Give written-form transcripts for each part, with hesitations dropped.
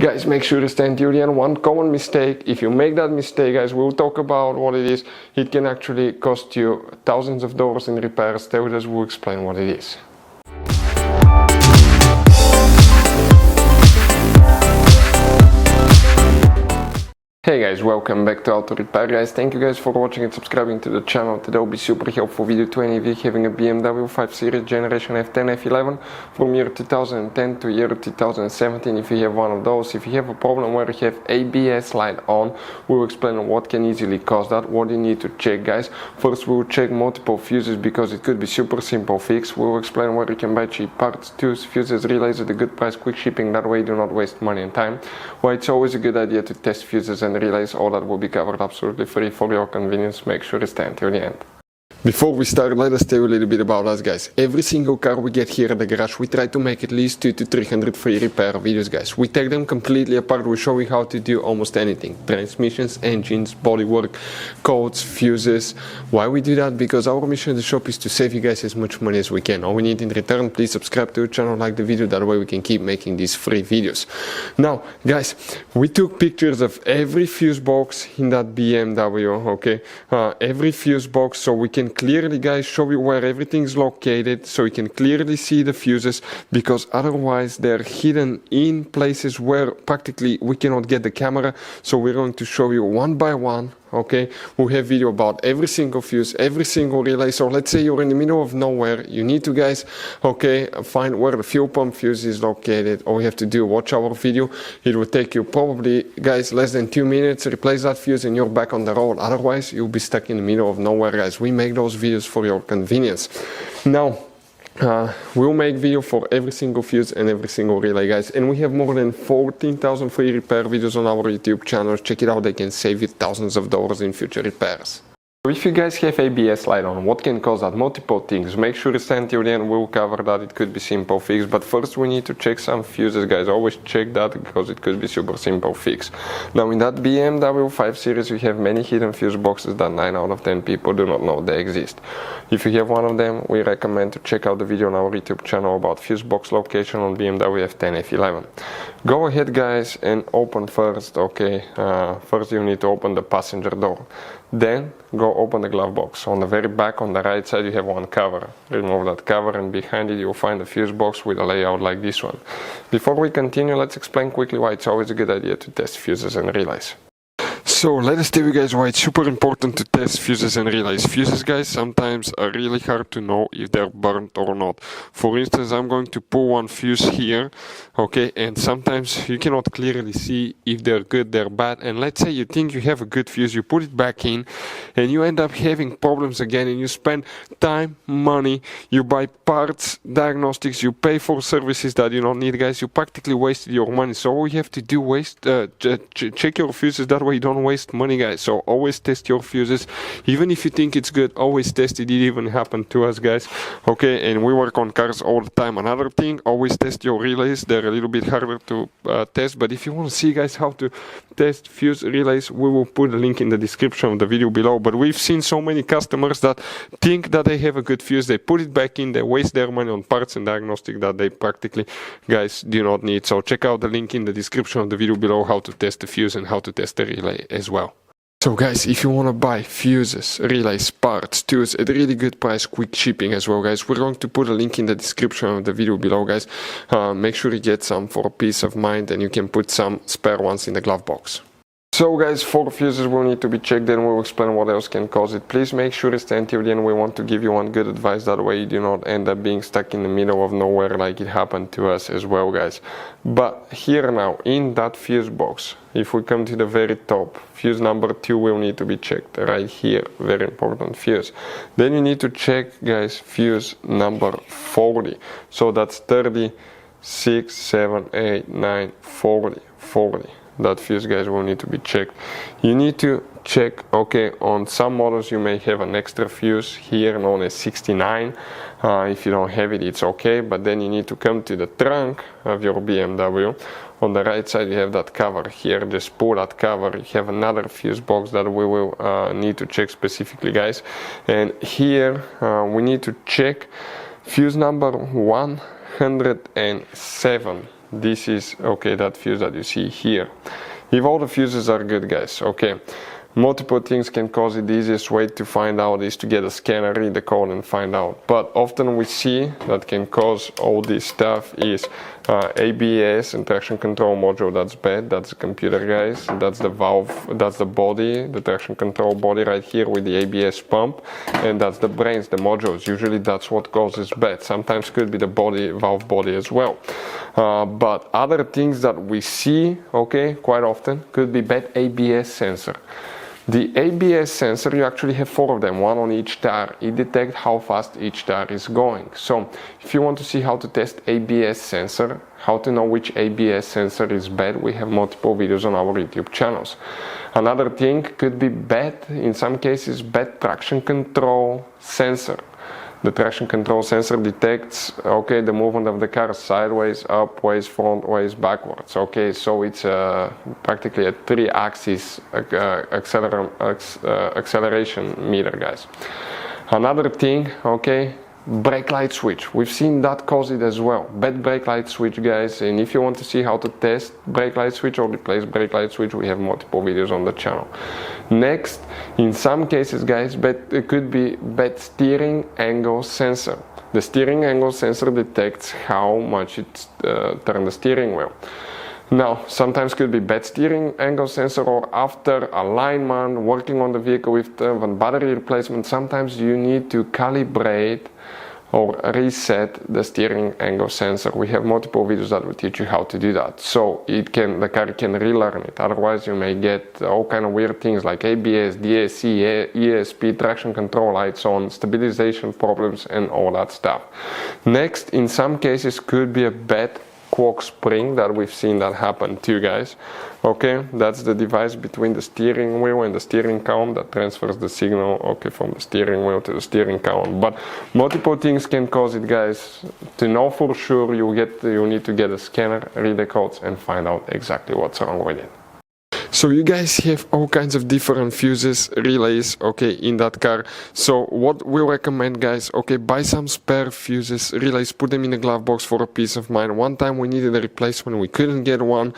Guys, make sure to stay until the end. One common mistake, if you make that mistake, guys, we'll talk about what it is. It can actually cost you thousands of dollars in repairs. Stay with us, we'll explain what it is. Hey guys, welcome back to Auto Repair guys. Thank you guys for watching and subscribing to the channel. Today will be super helpful video to any of you having a BMW 5 Series generation F10 F11 from year 2010 to year 2017. If you have one of those, if you have a problem where you have ABS light on, we'll explain what can easily cause that, what you need to check guys. First we'll check multiple fuses because it could be super simple fix. We'll explain where you can buy cheap parts, tools, fuses, relays at a good price, quick shipping, that way you do not waste money and time. Why it's always a good idea to test fuses and relays, all that will be covered absolutely free for your convenience. Make sure to stay until the end. Before we start, let us tell you a little bit about us guys. Every single car we get here at the garage, we try to make at least 200 to 300 free repair videos guys. We take them completely apart, we show you how to do almost anything. Transmissions, engines, bodywork, codes, fuses. Why we do that? Because our mission at the shop is to save you guys as much money as we can. All we need in return, please subscribe to the channel, like the video, that way we can keep making these free videos. Now guys, we took pictures of every fuse box in that BMW, okay? Every fuse box, so we can clearly guys show you where everything is located, so you can clearly see the fuses, because otherwise they're hidden in places where practically we cannot get the camera. So we're going to show you one by one, okay? We'll have video about every single fuse, every single relay. So let's say you're in the middle of nowhere, you need to guys, okay, find where the fuel pump fuse is located. All you have to do, watch our video. It will take you probably guys less than 2 minutes, replace that fuse and you're back on the road. Otherwise you'll be stuck in the middle of nowhere guys. We make those videos for your convenience. Now we'll make video for every single fuse and every single relay guys, and we have more than 14,000 free repair videos on our YouTube channel. Check it out, they can save you thousands of dollars in future repairs. If you guys have ABS light on, what can cause that? Multiple things. Make sure to stay until the end, we'll cover that. It could be simple fix, but first we need to check some fuses guys. Always check that because it could be super simple fix. Now in that BMW 5 Series we have many hidden fuse boxes that 9 out of 10 people do not know they exist. If you have one of them, we recommend to check out the video on our YouTube channel about fuse box location on BMW F10 F11. Go ahead guys and open first, okay? First you need to open the passenger door. Then go open the glove box. On the very back on the right side you have one cover. Remove that cover and behind it you'll find a fuse box with a layout like this one. Before we continue, let's explain quickly why it's always a good idea to test fuses and relays. So let us tell you guys why it's super important to test fuses and relays. Fuses guys sometimes are really hard to know if they're burnt or not. For instance, I'm going to pull one fuse here, okay, and sometimes you cannot clearly see if they're good, they're bad. And let's say you think you have a good fuse, you put it back in and you end up having problems again, and you spend time, money, you buy parts, diagnostics, you pay for services that you don't need guys. You practically wasted your money. So all you have to do check your fuses, that way you don't waste money guys. So always test your fuses, even if you think it's good, always test it. It even happened to us guys, okay? And we work on cars all the time. Another thing, always test your relays. They're a little bit harder to test, but if you want to see guys how to test fuse relays, we will put a link in the description of the video below. But we've seen so many customers that think that they have a good fuse, they put it back in, they waste their money on parts and diagnostic that they practically guys do not need. So check out the link in the description of the video below how to test the fuse and how to test the relay as well. So guys, if you want to buy fuses, relays, parts, tools at a really good price, quick shipping as well guys, we're going to put a link in the description of the video below guys. Make sure you get some for peace of mind, and you can put some spare ones in the glove box. So guys, 4 fuses will need to be checked, then we'll explain what else can cause it. Please make sure to stay until the end. We want to give you one good advice, that way you do not end up being stuck in the middle of nowhere like it happened to us as well guys. But here now, in that fuse box, if we come to the very top, fuse number 2 will need to be checked right here, very important fuse. Then you need to check guys fuse number 40, so that's 30, 6, 7, 8, 9, 40. That fuse guys will need to be checked. You need to check, okay, on some models you may have an extra fuse here known as 69. If you don't have it, it's okay, but then you need to come to the trunk of your BMW. On the right side you have that cover here, just pull that cover. You have another fuse box that we will need to check specifically guys, and here we need to check fuse number 107. this is, okay, that fuse that you see here. If all the fuses are good, guys, okay, multiple things can cause it. The easiest way to find out is to get a scanner, read the code and find out. But often we see that can cause all this stuff is ABS and traction control module. That's bad. That's the computer, guys. That's the valve, that's the body, the traction control body right here with the ABS pump, and that's the brains, the modules. Usually that's what causes bad. Sometimes could be the body, valve body as well. But other things that we see, okay, quite often could be bad ABS sensor. The ABS sensor, you actually have 4 of them, one on each tire. It detects how fast each tire is going. So if you want to see how to test ABS sensor, how to know which ABS sensor is bad, we have multiple videos on our YouTube channels. Another thing could be bad, in some cases, bad traction control sensor. The traction control sensor detects, okay, the movement of the car sideways, upways, frontways, backwards. Okay, so it's practically a 3-axis acceleration meter, guys. Another thing, okay, brake light switch. We've seen that cause it as well. Bad brake light switch, guys. And if you want to see how to test brake light switch or replace brake light switch, we have multiple videos on the channel. Next, in some cases, guys, it could be bad steering angle sensor. The steering angle sensor detects how much it turns the steering wheel. Now, sometimes could be bad steering angle sensor, or after alignment, working on the vehicle with battery replacement, sometimes you need to calibrate or reset the steering angle sensor. We have multiple videos that will teach you how to do that. So the car can relearn it. Otherwise, you may get all kind of weird things like ABS, DSC, ESP, traction control lights on, stabilization problems, and all that stuff. Next, in some cases, could be a bad cork spring that we've seen that happen too, guys. Okay, that's the device between the steering wheel and the steering column that transfers the signal, okay, from the steering wheel to the steering column. But multiple things can cause it, guys. To know for sure, you need to get a scanner, read the codes, and find out exactly what's wrong with it. So you guys have all kinds of different fuses, relays, okay, in that car. So what we recommend, guys, okay, buy some spare fuses, relays, put them in a glove box for a peace of mind. One time we needed a replacement, we couldn't get one,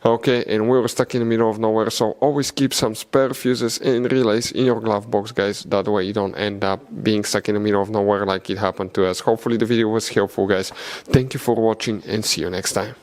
okay, and we were stuck in the middle of nowhere. So always keep some spare fuses and relays in your glove box, guys. That way you don't end up being stuck in the middle of nowhere like it happened to us. Hopefully the video was helpful, guys. Thank you for watching and see you next time.